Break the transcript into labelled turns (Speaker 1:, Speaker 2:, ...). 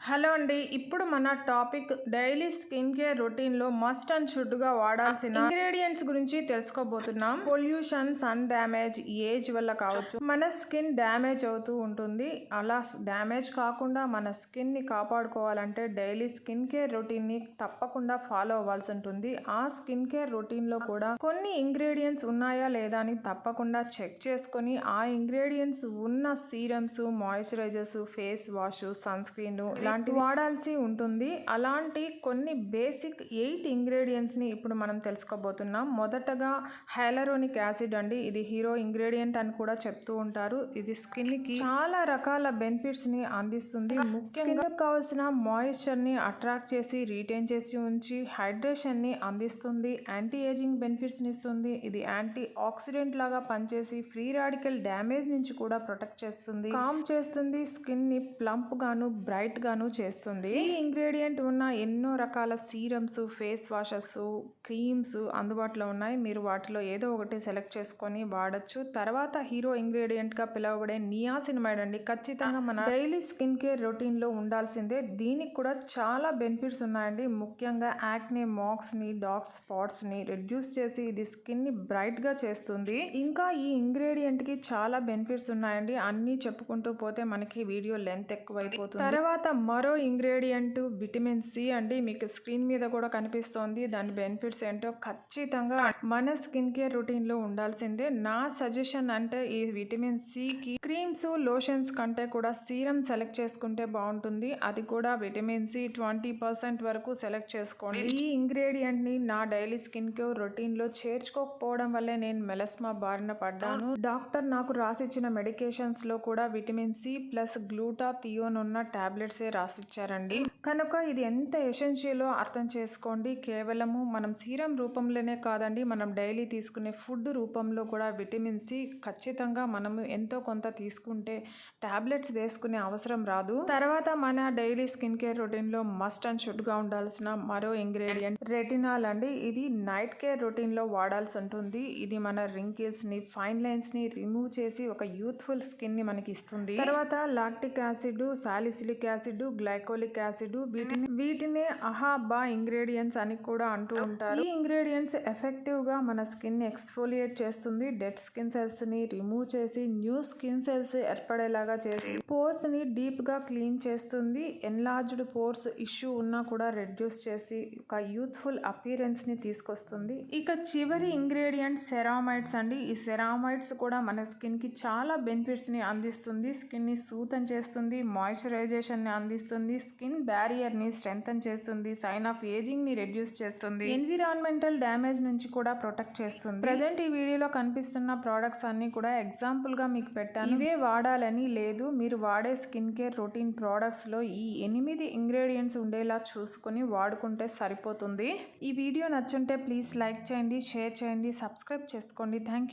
Speaker 1: Hello అండి, ఇప్పుడు మన టాపిక్ డైలీ స్కిన్ కేర్ రొటీన్లో మస్ట్ అండ్ షుడ్గా వాడాల్సిన ఇంగ్రీడియంట్స్ గురించి తెలుసుకోబోతున్నాం. పొల్యూషన్, సన్ డ్యామేజ్, ఏజ్ వల్ల కావచ్చు మన స్కిన్ డ్యామేజ్ అవుతూ ఉంటుంది. అలా డ్యామేజ్ కాకుండా మన స్కిన్ని కాపాడుకోవాలంటే డైలీ స్కిన్ కేర్ రొటీన్ని తప్పకుండా ఫాలో అవ్వాల్సి ఉంటుంది. ఆ స్కిన్ కేర్ రొటీన్లో కూడా కొన్ని ఇంగ్రీడియంట్స్ ఉన్నాయా లేదా అని తప్పకుండా చెక్ చేసుకొని ఆ ఇంగ్రీడియంట్స్ ఉన్న serums, moisturisers, face wash, sunscreen ఇలాంటివి వాడాల్సి ఉంటుంది. అలాంటి కొన్ని బేసిక్ 8 ఇంగ్రీడియంట్స్ని ఇప్పుడు మనం తెలుసుకోబోతున్నాం. మొదటగా హైలరోనిక్ యాసిడ్ అండి. ఇది హీరో ఇంగ్రీడియంట్ అని కూడా చెప్తూ ఉంటారు. ఇది స్కిన్కి చాలా రకాల బెనిఫిట్స్ని అందిస్తుంది. ముఖ్యంగా కావాల్సిన మాయిశ్చర్ని అట్రాక్ట్ చేసి రీటైన్ చేసి ఉంచి హైడ్రేషన్ని అందిస్తుంది. యాంటీ ఏజింగ్ బెనిఫిట్స్ని ఇస్తుంది. ఇది యాంటీ ఆక్సిడెంట్ లాగా పనిచేసి ఫ్రీ రాడికల్ డ్యామేజ్ నుంచి కూడా ప్రొటెక్ట్ చేస్తుంది, కామ్ చేస్తుంది, స్కిన్ని ప్లంప్ గాను బ్రైట్ గాను చేస్తుంది. ఈ ఇంగ్రీడియంట్ ఉన్న ఎన్నో రకాల సీరమ్స్, ఫేస్ వాషెస్, క్రీమ్స్ అందుబాటులో ఉన్నాయి. మీరు వాటిలో ఏదో ఒకటి సెలెక్ట్ చేసుకొని వాడచ్చు. తర్వాత హీరో ఇంగ్రీడియంట్ గా పిలువబడే నియాసినమైడ్ అండి. ఖచ్చితంగా మన డైలీ స్కిన్ కేర్ రొటీన్ లో ఉండాల్సిందే. దీనికి కూడా చాలా బెనిఫిట్స్ ఉన్నాయండి. ముఖ్యంగా యాక్నే మార్క్స్ ని, డార్క్ స్పాట్స్ ని రెడ్యూస్ చేసి ఇది స్కిన్ ని బ్రైట్ గా చేస్తుంది. ఇంకా ఈ ఇంగ్రీడియంట్ కి చాలా బెనిఫిట్స్ ఉన్నాయండి. అన్ని చెప్పుకుంటూ పోతే మనకి వీడియో లెంత్ ఎక్కువైపోతుంది. తర్వాత మరో ఇంగ్రీడియంట్ విటమిన్ సి అండి. మీకు స్క్రీన్ మీద కూడా కనిపిస్తోంది. దాని బెనిఫిట్స్ ఏంటో ఖచ్చితంగా మన స్కిన్ కేర్ రొటీన్ లో ఉండాల్సిందే. నా సజెషన్ అంటే ఈ విటమిన్ సి కి క్రీమ్స్, లోషన్స్ కంటే కూడా సీరం సెలెక్ట్ చేసుకుంటే బాగుంటుంది. అది కూడా విటమిన్ సి 20% వరకు సెలెక్ట్ చేసుకోండి. ఈ ఇంగ్రీడియంట్ ని నా డైలీ స్కిన్ కేర్ రొటీన్ లో చేర్చుకోకపోవడం వల్లే నేను మెలస్మా బారిన పడ్డాను. డాక్టర్ నాకు రాసిచ్చిన మెడికేషన్స్ లో కూడా విటమిన్ సి ప్లస్ గ్లూటాథియోన్ ఉన్న టాబ్లెట్సే రాసిచ్చారండి. కనుక ఇది ఎంత ఎసెన్షియలో అర్థం చేసుకోండి. కేవలము మనం సీరం రూపంలోనే కాదండి, మనం డైలీ తీసుకునే ఫుడ్ రూపంలో కూడా విటమిన్ సి ఖచ్చితంగా మనము ఎంతో కొంత తీసుకుంటే టాబ్లెట్స్ వేసుకునే అవసరం రాదు. తర్వాత మన డైలీ స్కిన్ కేర్ రొటీన్ లో మస్ట్ అండ్ షుడ్ గా ఉండాల్సిన మరో ఇంగ్రీడియంట్ రెటినాల్ అండి. ఇది నైట్ కేర్ రొటీన్ లో వాడాల్సి ఉంటుంది. ఇది మన రింకిల్స్ ని, ఫైన్ లైన్స్ ని రిమూవ్ చేసి ఒక యూత్ఫుల్ స్కిన్ ని మనకి ఇస్తుంది. తర్వాత lactic acid, salicylic acid, glycolic acid, వీటినే అహాబా ఇంగ్రీడియంట్స్ అని కూడా అంటూ ఉంటారు. ఈ ఇంగ్రీడియంట్స్ ఎఫెక్టివ్ గా మన స్కిన్ ఎక్స్ఫోలియేట్ చేస్తుంది. డెడ్ స్కిన్ సెల్స్ ని రిమూవ్ చేసి న్యూ స్కిన్ సెల్స్ ఏర్పడేలాగా చేసి పోర్స్ ని డీప్ గా క్లీన్ చేస్తుంది. ఎన్లార్జ్డ్ పోర్స్ ఇష్యూ ఉన్నా కూడా రెడ్యూస్ చేసి ఒక యూత్ఫుల్ అపియరెన్స్ ని తీసుకొస్తుంది. ఇక చివరి ఇంగ్రీడియంట్ సెరామైడ్స్ అండి. ఈ సెరామైడ్స్ కూడా మన స్కిన్ కి చాలా బెనిఫిట్స్ ని అందిస్తుంది. స్కిన్ ని సూతన్ చేస్తుంది, మాయిశ్చరైజేషన్ ని అందిస్తుంది, స్కిన్ బ్యారియర్ ని స్ట్రెంథన్ చేస్తుంది, సైన్ ఆఫ్ ఏజింగ్ ని రెడ్యూస్ చేస్తుంది, ఎన్విరాన్మెంటల్ డ్యామేజ్ నుంచి కూడా ప్రొటెక్ట్ చేస్తుంది. ప్రజెంట్ ఈ వీడియోలో కనిపిస్తున్న ప్రోడక్ట్స్ అన్ని కూడా ఎగ్జాంపుల్ గా మీకు పెట్టాను. ఇవే వాడాలని లేదు. మీరు వాడే స్కిన్ కేర్ రొటీన్ ప్రోడక్ట్స్ లో ఈ 8 ఇంగ్రీడియంట్స్ ఉండేలా చూసుకొని వాడుకుంటే సరిపోతుంది. ఈ వీడియో నచ్చుంటే ప్లీజ్ లైక్ చేయండి, షేర్ చేయండి, సబ్స్క్రైబ్ చేసుకోండి. Thank you.